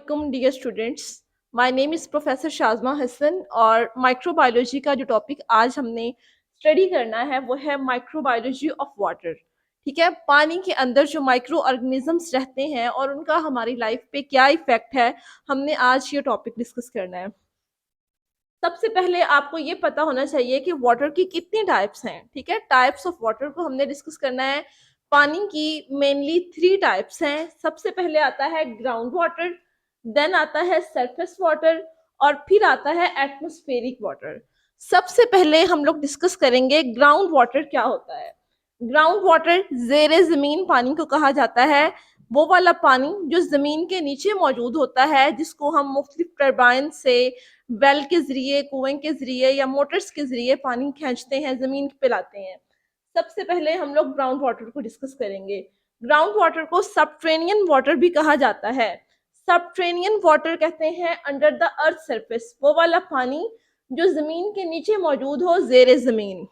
वालेकुम dear students. My name is professor Shazma Hasan और microbiology का जो टॉपिक आज हमने स्टडी करना है वो है माइक्रोबायोलॉजी ऑफ वाटर। ठीक है, पानी के अंदर जो माइक्रो ऑर्गेनिजम्स रहते हैं और उनका हमारी लाइफ पे क्या इफ़ेक्ट है, हमने आज ये टॉपिक डिस्कस करना है। सबसे पहले आपको ये पता होना चाहिए कि वाटर की कितनी टाइप्स हैं। ठीक है, टाइप्स ऑफ वाटर को हमने डिस्कस करना है। पानी की मेनली 3 टाइप्स हैं। सबसे पहले आता है ग्राउंड वाटर, देन आता है सरफेस वाटर और फिर आता है एटमॉस्फेरिक वाटर। सबसे पहले हम लोग डिस्कस करेंगे ग्राउंड वाटर क्या होता है। ग्राउंड वाटर ज़ेरे ज़मीन पानी को कहा जाता है। वो वाला पानी जो ज़मीन के नीचे मौजूद होता है, जिसको हम मुख्तलिफ टरबाइन से, वेल के ज़रिए, कुएँ के ज़रिए या मोटर्स के ज़रिए पानी खींचते हैं, ज़मीन पे लाते हैं। सबसे पहले हम लोग ग्राउंड वाटर को डिस्कस करेंगे। ग्राउंड वाटर को सबटेरेनियन वाटर भी कहा जाता है। सबटेरेनियन वाटर कहते हैं अंडर द अर्थ सरफेस, वो वाला पानी जो ज़मीन के नीचे मौजूद हो, ज़ेरे ज़मीन।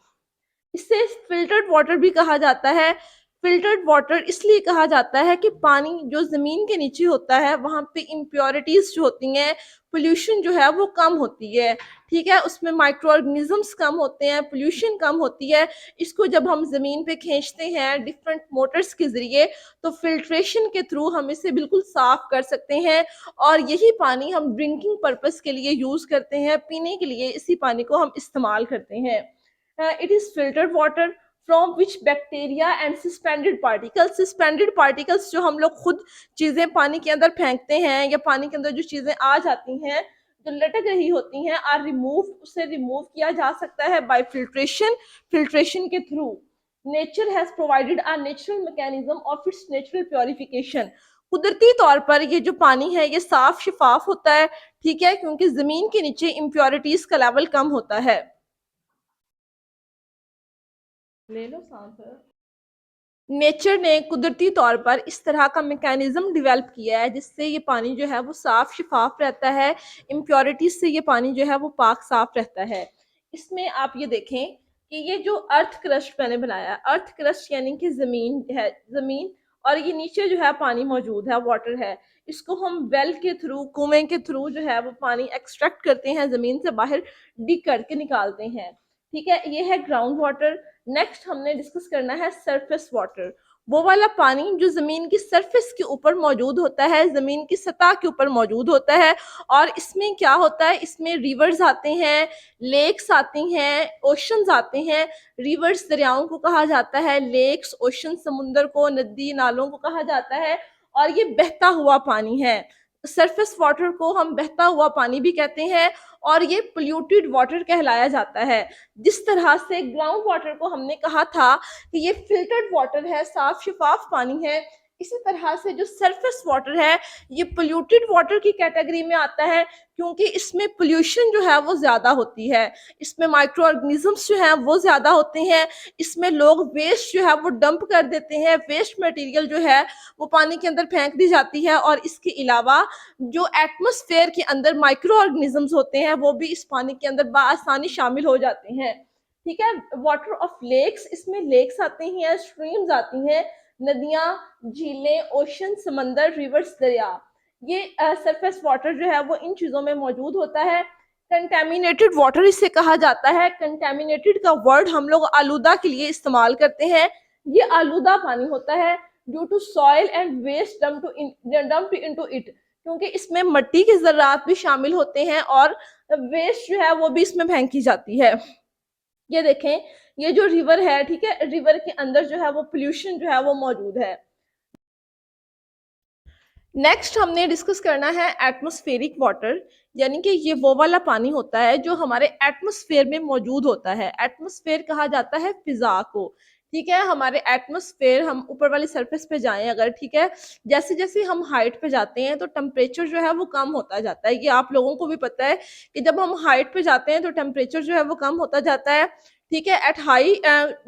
इसे फिल्टर्ड वाटर भी कहा जाता है। फिल्टर्ड वाटर इसलिए कहा जाता है कि पानी जो ज़मीन के नीचे होता है, वहाँ पे इम्प्योरिटीज़ जो होती हैं, पोल्यूशन जो है वो कम होती है। ठीक है, उसमें माइक्रो ऑर्गेनिजम्स कम होते हैं, पोल्यूशन कम होती है। इसको जब हम ज़मीन पे खींचते हैं डिफरेंट मोटर्स के ज़रिए, तो फिल्ट्रेशन के थ्रू हम इसे बिल्कुल साफ़ कर सकते हैं और यही पानी हम ड्रिंकिंग पर्पज़ के लिए यूज़ करते हैं, पीने के लिए इसी पानी को हम इस्तेमाल करते हैं। It is filtered water from which bacteria and suspended particles जो हम लोग खुद चीज़ें पानी के अंदर फेंकते हैं या पानी के अंदर जो चीज़ें आ जाती हैं, जो लटक रही होती हैं, आर रिमूव, उसे रिमूव किया जा सकता है बाय फिल्ट्रेशन के through. Nature has provided a natural mechanism of its natural purification. कुदरती तौर पर ये जो पानी है ये साफ शिफाफ होता है। ठीक है, क्योंकि जमीन के नीचे इम्प्योरिटीज का लेवल कम होता है। ले लो सांस। नेचर ने कुदरती तौर पर इस तरह का मैकेनिज्म डेवलप किया है जिससे ये पानी जो है वो साफ शिफाफ रहता है। इम्प्योरिटीज से ये पानी जो है वो पाक साफ रहता है। इसमें आप ये देखें कि ये जो अर्थ क्रस्ट मैंने बनाया, अर्थ क्रस्ट यानी कि जमीन है, जमीन, और ये नीचे जो है पानी मौजूद है, वाटर है। इसको हम वेल के थ्रू, कुएं के थ्रू जो है वो पानी एक्सट्रैक्ट करते हैं, जमीन से बाहर डिग करके निकालते हैं। ठीक है, ये है ग्राउंड वाटर। नेक्स्ट हमने डिस्कस करना है सरफेस वाटर। वो वाला पानी जो जमीन की सरफेस के ऊपर मौजूद होता है, जमीन की सतह के ऊपर मौजूद होता है। और इसमें क्या होता है, इसमें रिवर्स आते हैं, लेक्स आती हैं, ओशंस आते हैं। रिवर्स दरियाओं को कहा जाता है, लेक्स, ओशन समुंदर को, नदी नालों को कहा जाता है। और ये बहता हुआ पानी है। सरफेस वाटर को हम बहता हुआ पानी भी कहते हैं और ये पोल्यूटेड वाटर कहलाया जाता है। जिस तरह से ग्राउंड वाटर को हमने कहा था कि ये फिल्टर्ड वाटर है, साफ शिफाफ पानी है, इसी तरह से जो सरफेस वाटर है ये पोल्यूटेड वाटर की कैटेगरी में आता है, क्योंकि इसमें पोल्यूशन जो है वो ज़्यादा होती है, इसमें माइक्रो ऑर्गेनिजम्स जो हैं वो ज़्यादा होते हैं, इसमें लोग वेस्ट जो है वो डंप कर देते हैं, वेस्ट मटेरियल जो है वो पानी के अंदर फेंक दी जाती है। और इसके अलावा जो एटमॉस्फेयर के अंदर माइक्रो ऑर्गेनिजम्स होते हैं वो भी इस पानी के अंदर बआसानी शामिल हो जाते हैं। ठीक है, वाटर ऑफ लेक्स, इसमें लेक्स आते हैं, स्ट्रीम्स आती हैं, नदियां, झीलें, ओशन, समंदर, रिवर्स, दरिया। ये सरफेस वाटर जो है वो इन चीजों में मौजूद होता है। कंटेमिनेटेड वाटर इसे कहा जाता है। कंटेमिनेटेड का वर्ड हम लोग आलूदा के लिए इस्तेमाल करते हैं। ये आलूदा पानी होता है due to soil and waste dumped into it, क्योंकि इसमें मिट्टी के ज़रात भी शामिल होते हैं और वेस्ट जो है वो भी इसमें फेंकी जाती है। ये देखें, ये जो रिवर है, ठीक है, रिवर के अंदर जो है वो पोल्यूशन जो है वो मौजूद है। नेक्स्ट हमने डिस्कस करना है एटमॉस्फेरिक वाटर, यानी कि ये वो वाला पानी होता है जो हमारे एटमॉस्फेयर में मौजूद होता है। एटमॉस्फेयर कहा जाता है फिजा को। ठीक है, हमारे एटमॉस्फेयर, हम ऊपर वाली सरफेस पे जाएं अगर, ठीक है, जैसे जैसे हम हाइट पे जाते हैं तो टेम्परेचर जो है वो कम होता जाता है। ये आप लोगों को भी पता है कि जब हम हाइट पे जाते हैं तो टेम्परेचर जो है वो कम होता जाता है। ठीक है, एट हाई,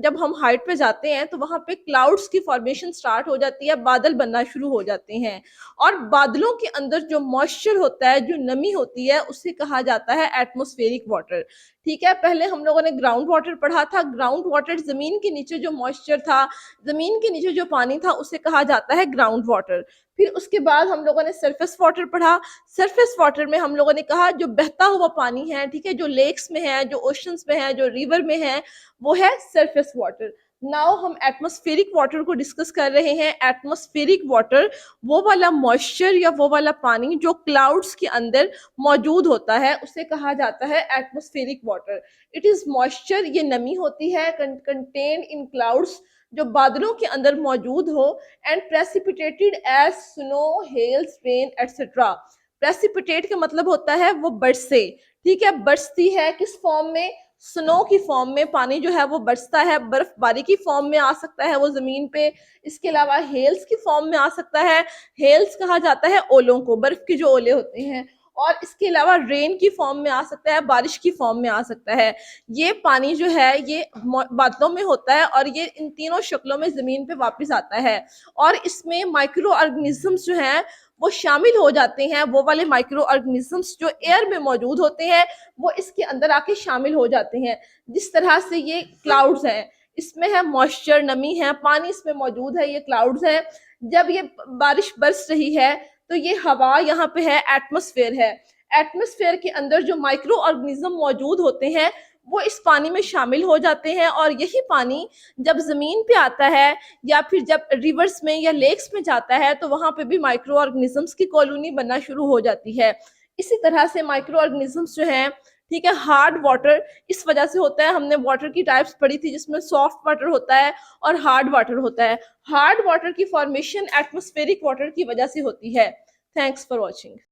जब हम हाइट पे जाते हैं तो वहाँ पे क्लाउड्स की फॉर्मेशन स्टार्ट हो जाती है, बादल बनना शुरू हो जाते हैं। और बादलों के अंदर जो मॉइस्चर होता है, जो नमी होती है, उसे कहा जाता है एटमॉस्फेरिक वाटर। ठीक है, पहले हम लोगों ने ग्राउंड वाटर पढ़ा था। ग्राउंड वाटर, जमीन के नीचे जो मॉइस्चर था, जमीन के नीचे जो पानी था, उसे कहा जाता है ग्राउंड वाटर। फिर उसके बाद हम लोगों ने सरफेस वाटर पढ़ा। सरफेस वाटर में हम लोगों ने कहा जो बहता हुआ पानी है, ठीक है, जो लेक्स में है, जो ओशंस में है, जो रिवर में है, वो है सरफेस वाटर। नाउ हम एटमॉस्फेरिक वाटर को डिस्कस कर रहे हैं। एटमॉस्फेरिक वाटर वो वाला मॉइस्चर या वो वाला पानी जो क्लाउड्स के अंदर मौजूद होता है, उसे कहा जाता है atmospheric water. It is moisture, ये नमी होती है कंटेन इन क्लाउड्स, जो बादलों के अंदर मौजूद हो, and precipitated as snow, hails, rain etcetera. Precipitate का मतलब होता है वो बरसे, ठीक है, बरसती है किस फॉर्म में? स्नो की फॉर्म में पानी जो है वो बरसता है, बर्फबारी की फॉर्म में आ सकता है वो जमीन पे। इसके अलावा हेल्स की फॉर्म में आ सकता है। हेल्स कहा जाता है ओलों को, बर्फ के जो ओले होते हैं। और इसके अलावा रेन की फॉर्म में आ सकता है, बारिश की फॉर्म में आ सकता है। ये पानी जो है ये बादलों में होता है और ये इन तीनों शक्लों में जमीन पे वापस आता है। और इसमें माइक्रो ऑर्गेनिजम्स जो हैं वो शामिल हो जाते हैं। वो वाले माइक्रो ऑर्गेनिजम्स जो एयर में मौजूद होते हैं वो इसके अंदर आके शामिल हो जाते हैं। जिस तरह से ये क्लाउड्स हैं, इसमें है मॉइस्चर, नमी है, पानी इसमें मौजूद है, ये क्लाउड्स है। जब ये बारिश बरस रही है तो ये हवा यहाँ पे है, एटमॉस्फेयर है। एटमॉस्फेयर के अंदर जो माइक्रो ऑर्गेनिज्म मौजूद होते हैं वो इस पानी में शामिल हो जाते हैं, और यही पानी जब जमीन पे आता है या फिर जब रिवर्स में या लेक्स में जाता है तो वहां पे भी माइक्रो ऑर्गेनिजम्स की कॉलोनी बनना शुरू हो जाती है। इसी तरह से माइक्रो ऑर्गेनिजम्स जो हैं, ठीक है, हार्ड वाटर इस वजह से होता है। हमने वाटर की टाइप्स पढ़ी थी जिसमें सॉफ्ट वाटर होता है और हार्ड वाटर होता है। हार्ड वाटर की फॉर्मेशन एटमॉस्फेरिक वाटर की वजह से होती है। Thanks for watching.